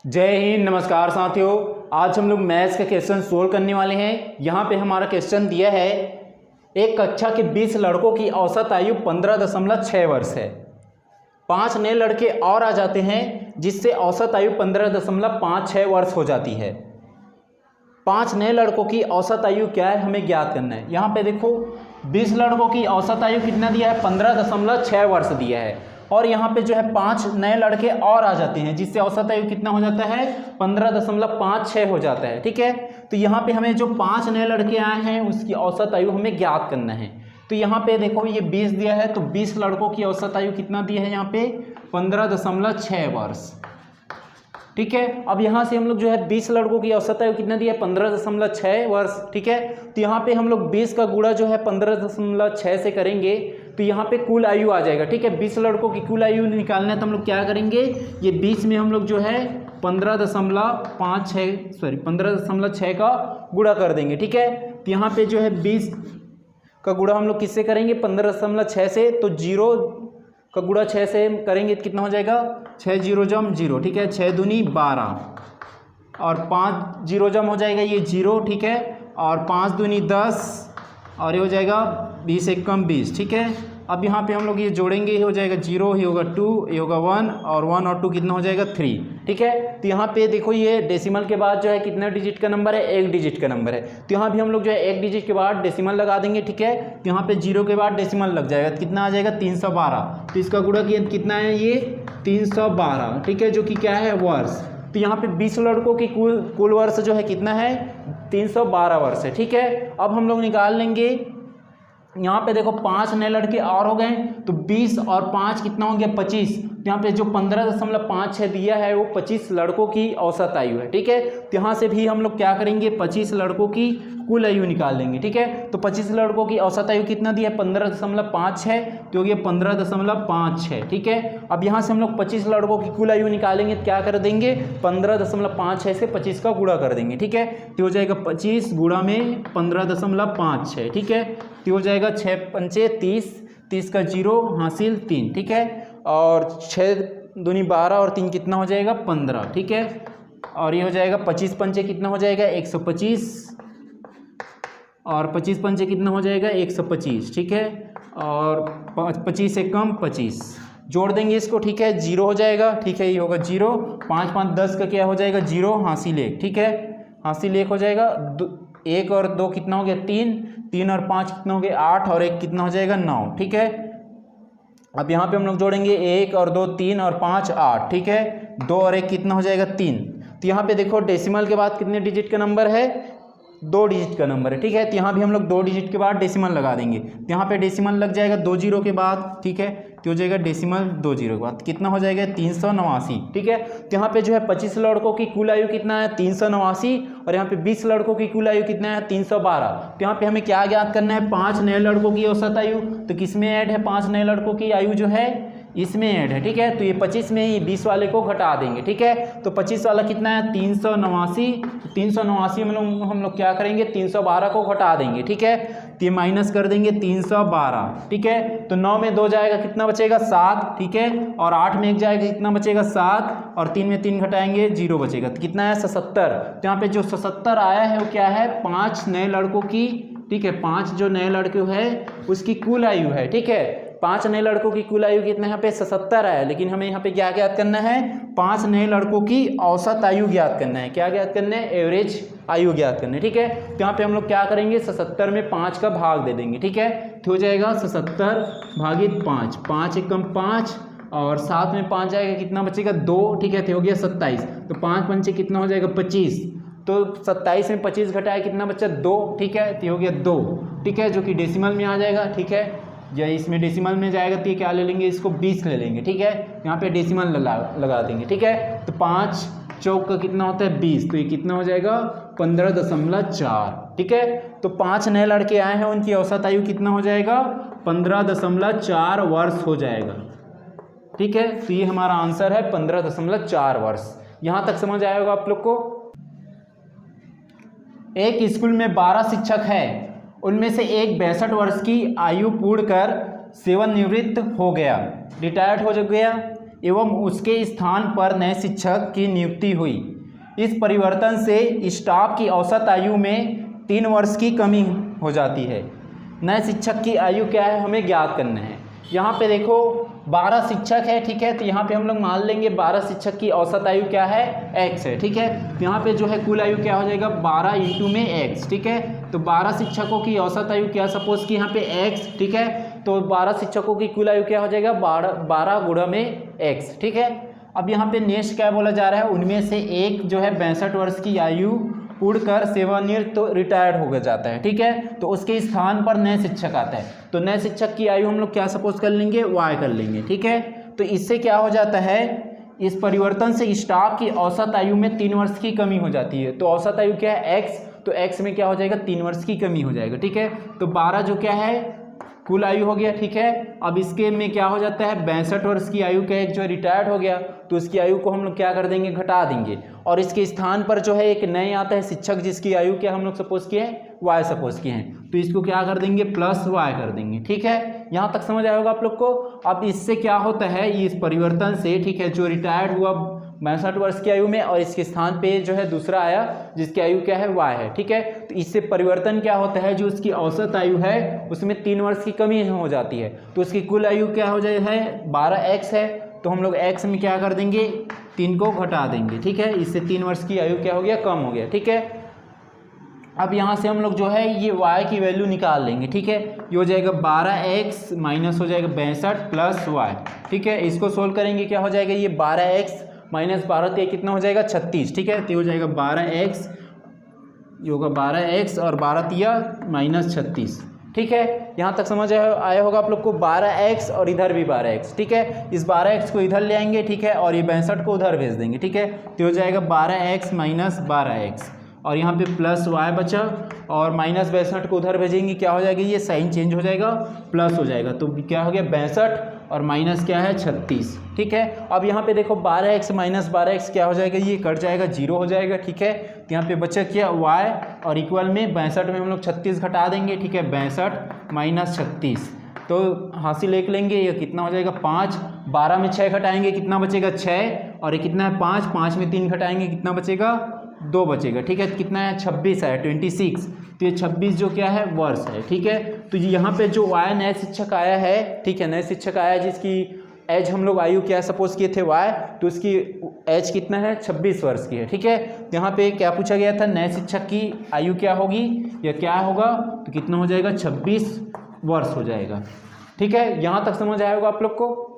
जय हिंद। नमस्कार साथियों, आज हम लोग मैथ्स का क्वेश्चन सोल्व करने वाले हैं। यहाँ पे हमारा क्वेश्चन दिया है, एक कक्षा के 20 लड़कों की औसत आयु 15.6 वर्ष है। 5 नए लड़के और आ जाते हैं जिससे औसत आयु 15.56 वर्ष हो जाती है। 5 नए लड़कों की औसत आयु क्या है, हमें ज्ञात करना है। यहाँ पे देखो 20 लड़कों की औसत आयु कितना दिया है, 15.6 वर्ष दिया है। और यहाँ पे जो है 5 नए लड़के और आ जाते हैं जिससे औसत आयु कितना हो जाता है, 15.56 हो जाता है। ठीक है, तो यहाँ पे हमें जो 5 नए लड़के आए हैं उसकी औसत आयु हमें ज्ञात करना है। तो यहाँ पे देखो ये 20 दिया है, तो 20 लड़कों की औसत आयु कितना दिया है यहाँ पे, 15.6 वर्ष। ठीक है, अब यहाँ से हम लोग जो है 20 लड़कों की औसत आयु कितना दिया है, 15.6 वर्ष। ठीक है, तो यहाँ पे हम लोग 20 का गुणा जो है 15.6 से करेंगे तो यहाँ पे कुल आयु आ जाएगा। ठीक है, 20 लड़कों की कुल आयु निकालना है तो हम लोग क्या करेंगे, ये 20 में हम लोग जो है 15.6 का गुणा कर देंगे। ठीक है, तो यहाँ पे जो है 20 का गुणा हम लोग किससे करेंगे, 15.6 से, तो 0 का गुणा 6 से करेंगे तो कितना हो जाएगा, 6 0 जम 0। ठीक है, 6 दूनी 12 और 5 0 जम हो जाएगा ये 0। ठीक है, और 5 दूनी 10 और ये हो जाएगा 20 एक कम 20। ठीक है, अब यहाँ पे हम लोग ये जोड़ेंगे, ये हो जाएगा 0, ये होगा 2, ये होगा 1 और 1 और 2 कितना हो जाएगा 3। ठीक है, तो यहाँ पे देखो ये डेसिमल के बाद जो है कितना डिजिट का नंबर है, 1 डिजिट का नंबर है। तो यहाँ भी हम लोग जो है 1 डिजिट के बाद डेसिमल लगा देंगे। ठीक है, तो यहाँ पे 0 के बाद डेसिमल लग जाएगा तो कितना आ जाएगा 312। तो इसका गुणा कितना है, ये 312। ठीक है, जो कि क्या है, वर्ष। तो यहाँ पे 20 लड़कों की कुल वर्ष जो है कितना है, 312 वर्ष है। ठीक है, अब हम लोग निकाल लेंगे, यहाँ पे देखो 5 नए लड़के और हो गए तो 20 और 5 कितना हो गया, 25। तो यहाँ पे जो 15.56 दिया है वो 25 लड़कों की औसत आयु है। ठीक है, तो यहाँ से भी हम लोग क्या करेंगे, 25 लड़कों की कुल आयु निकाल लेंगे। ठीक है, तो 25 लड़कों की औसत आयु कितना दिया है, 15.56, तो हो गया 15.56। ठीक है, अब यहाँ से हम लोग 25 लड़कों की कुल आयु निकालेंगे तो क्या कर देंगे, 15.56 से 25 का गुणा कर देंगे। ठीक है, तो हो जाएगा 25 गुणा में 15.56। ठीक है, तो हो जाएगा 6 पंचे 30, 30 का 0 हासिल 3। ठीक है, और 6 दूनी 12 और 3 कितना हो जाएगा 15। ठीक है, और ये हो जाएगा 25 पंचे कितना हो जाएगा 125 और 25 पंचे कितना हो जाएगा 125। ठीक है, और 25 से कम 25 जोड़ देंगे इसको। ठीक है, 0 हो जाएगा। ठीक है, ये होगा 0, 5 5 10 का क्या हो जाएगा 0 हासिल 1। ठीक है, हासिल 1 हो जाएगा, 1 और 2 कितना हो गया 3, 3 और 5 कितना हो गया 8 और 1 कितना हो जाएगा 9। ठीक है, अब यहाँ पे हम लोग जोड़ेंगे 1 और 2 3 और 5 8। ठीक है, 2 और 1 कितना हो जाएगा 3। तो यहाँ पे देखो डेसिमल के बाद कितने डिजिट का नंबर है, 2 डिजिट का नंबर है। ठीक है, तो यहाँ भी हम लोग 2 डिजिट के बाद डेसिमल लगा देंगे। तो यहाँ पे डेसिमल लग जाएगा 2 0 के बाद। ठीक है, तो हो जाएगा डेसिमल 2 0 के बाद कितना हो जाएगा 389। ठीक है, तो यहाँ पे जो है 25 लड़कों की कुल आयु कितना है 389 और यहाँ पे 20 लड़कों की कुल आयु कितना है 312। तो यहाँ पे हमें क्या ज्ञात करना है, 5 नए लड़कों की औसत आयु। तो किस में ऐड है, 5 नए लड़कों की आयु जो है इसमें ऐड है। ठीक है, तो ये 25 में ही 20 वाले को घटा देंगे। ठीक है, तो 25 वाला कितना है 389। 389 में हम लोग क्या करेंगे, 312 को घटा देंगे। ठीक है, तो ये माइनस कर देंगे 312। ठीक है, तो 9 में 2 जाएगा कितना बचेगा 7। ठीक है, और 8 में 1 जाएगा कितना बचेगा 7 और 3 में 3 घटाएंगे 0 बचेगा, तो कितना है 77। तो यहाँ पे जो 77 आया है वो क्या है, 5 नए लड़कों की। ठीक है, 5 जो नए लड़के हैं उसकी कुल आयु है। ठीक है, 5 नए लड़कों की कुल आयु कितना यहाँ पे 77 आया, लेकिन हमें यहाँ पे क्या ज्ञात करना है, 5 नए लड़कों की औसत आयु ज्ञात करना है। क्या ज्ञात करना है, एवरेज आयु ज्ञात करना है। ठीक है, तो यहाँ पे हम लोग क्या करेंगे, 77 में 5 का भाग दे देंगे। ठीक है, तो हो जाएगा 77 भागित 5, 5 एकम 5 और 7 में 5 जाएगा कितना बचेगा 2। ठीक है, तो हो गया 27। तो 5 पंचे कितना हो जाएगा 25, तो 27 में 25 घटाया कितना बचा 2। ठीक है, तो हो गया 2। ठीक है, जो कि डेसिमल में आ जाएगा। ठीक है, या इसमें डेसिमल में जाएगा तो ये क्या ले लेंगे, इसको 20 ले लेंगे। ठीक है, यहाँ पे डेसिमल लगा देंगे। ठीक है, तो 5 चौक का कितना होता है 20, तो ये कितना हो जाएगा 15.4। ठीक है, तो 5 नए लड़के आए हैं उनकी औसत आयु कितना हो जाएगा 15.4 वर्ष हो जाएगा। ठीक है, तो ये हमारा आंसर है 15.4 वर्ष। यहाँ तक समझ आया होगा आप लोग को। एक स्कूल में 12 शिक्षक हैं, उनमें से एक 62 वर्ष की आयु पूर्ण कर सेवानिवृत्त हो गया, रिटायर्ड हो गया। एवं उसके स्थान पर नए शिक्षक की नियुक्ति हुई। इस परिवर्तन से स्टाफ की औसत आयु में 3 वर्ष की कमी हो जाती है। नए शिक्षक की आयु क्या है हमें ज्ञात करना है। यहाँ पे देखो 12 शिक्षक है, ठीक है, तो यहाँ पे हम लोग मान लेंगे 12 शिक्षक की औसत आयु क्या है x है, ठीक है। तो यहाँ पे जो है कुल आयु क्या हो जाएगा 12 इंटू में x, ठीक है। तो 12 शिक्षकों की औसत आयु क्या सपोज कि यहाँ पे x, ठीक है। तो 12 शिक्षकों की कुल आयु क्या हो जाएगा 12 गुणा में x, ठीक है। अब यहाँ पे नेक्स्ट क्या बोला जा रहा है, उनमें से एक जो है 62 वर्ष की आयु पूर्ण कर सेवानिवृत्त तो रिटायर्ड हो जाता है, ठीक है। तो उसके स्थान पर नए शिक्षक आता है। तो नए शिक्षक की आयु हम लोग क्या सपोज कर लेंगे y कर लेंगे, ठीक है। तो इससे क्या हो जाता है, इस परिवर्तन से स्टाफ की औसत आयु में 3 वर्ष की कमी हो जाती है। तो औसत आयु क्या है x, तो x में क्या हो जाएगा 3 वर्ष की कमी हो जाएगा, ठीक है। तो 12 जो क्या है कुल आयु हो गया, ठीक है। अब इसके में क्या हो जाता है 62 वर्ष की आयु का एक जो रिटायर्ड हो गया, तो उसकी आयु को हम लोग क्या कर देंगे घटा देंगे, और इसके स्थान पर जो है एक नए आता है शिक्षक जिसकी आयु क्या हम लोग सपोज किए हैं y सपोज किए हैं, तो इसको क्या कर देंगे प्लस y कर देंगे, ठीक है। यहाँ तक समझ आएगा आप लोग को। अब इससे क्या होता है इस परिवर्तन से, ठीक है, जो रिटायर्ड हुआ 62 वर्ष की आयु में और इसके स्थान पे जो है दूसरा आया जिसकी आयु क्या है y है, ठीक है। तो इससे परिवर्तन क्या होता है, जो उसकी औसत आयु है उसमें 3 वर्ष की कमी हो जाती है। तो उसकी कुल आयु क्या हो जाए है 12x है, तो हम लोग x में क्या कर देंगे 3 को घटा देंगे, ठीक है। इससे 3 वर्ष की आयु क्या हो गया कम हो गया, ठीक है। अब यहाँ से हम लोग जो है ये y की वैल्यू निकाल लेंगे, ठीक है। ये हो जाएगा 12x माइनस हो जाएगा 62 प्लस y, ठीक है। इसको सोल्व करेंगे क्या हो जाएगा ये 12x माइनस 12 तो ये कितना हो जाएगा 36, ठीक है। तो ये हो जाएगा 12x, ये होगा 12x और 12 तिया माइनस 36, ठीक है। यहाँ तक समझ आया होगा आप लोग को। 12x और इधर भी 12x, ठीक है। इस 12x को इधर ले आएंगे, ठीक है, और ये 62 को उधर भेज देंगे, ठीक है। तो हो जाएगा 12x माइनस 12x और यहाँ पे प्लस y बचा और माइनस 62 को उधर भेजेंगे, क्या हो जाएगा ये साइन चेंज हो जाएगा प्लस हो जाएगा। तो क्या हो गया 62 और माइनस क्या है 36, ठीक है। अब यहाँ पे देखो 12x माइनस 12x क्या हो जाएगा ये कट जाएगा 0 हो जाएगा, ठीक है। तो यहाँ पे बचा क्या y और इक्वल में 62 में हम लोग 36 घटा देंगे, ठीक है। 62 माइनस 36 तो हासिल एक लेंगे, ये कितना हो जाएगा 5। 12 में 6 घटाएंगे कितना बचेगा 6 और ये कितना है 5। 5 में 3 घटाएंगे कितना बचेगा 2 बचेगा, ठीक है। कितना है 26 है 26। तो ये 26 जो क्या है वर्ष है, ठीक है। तो यहाँ पे जो y नए शिक्षक आया है, ठीक है, नए शिक्षक आया जिसकी एज हम लोग आयु क्या सपोज किए थे y, तो उसकी एज कितना है 26 वर्ष की है, ठीक है। यहाँ पे क्या पूछा गया था नए शिक्षक की आयु क्या होगी या क्या होगा, तो कितना हो जाएगा 26 वर्ष हो जाएगा, ठीक है। यहाँ तक समझ आएगा आप लोग को।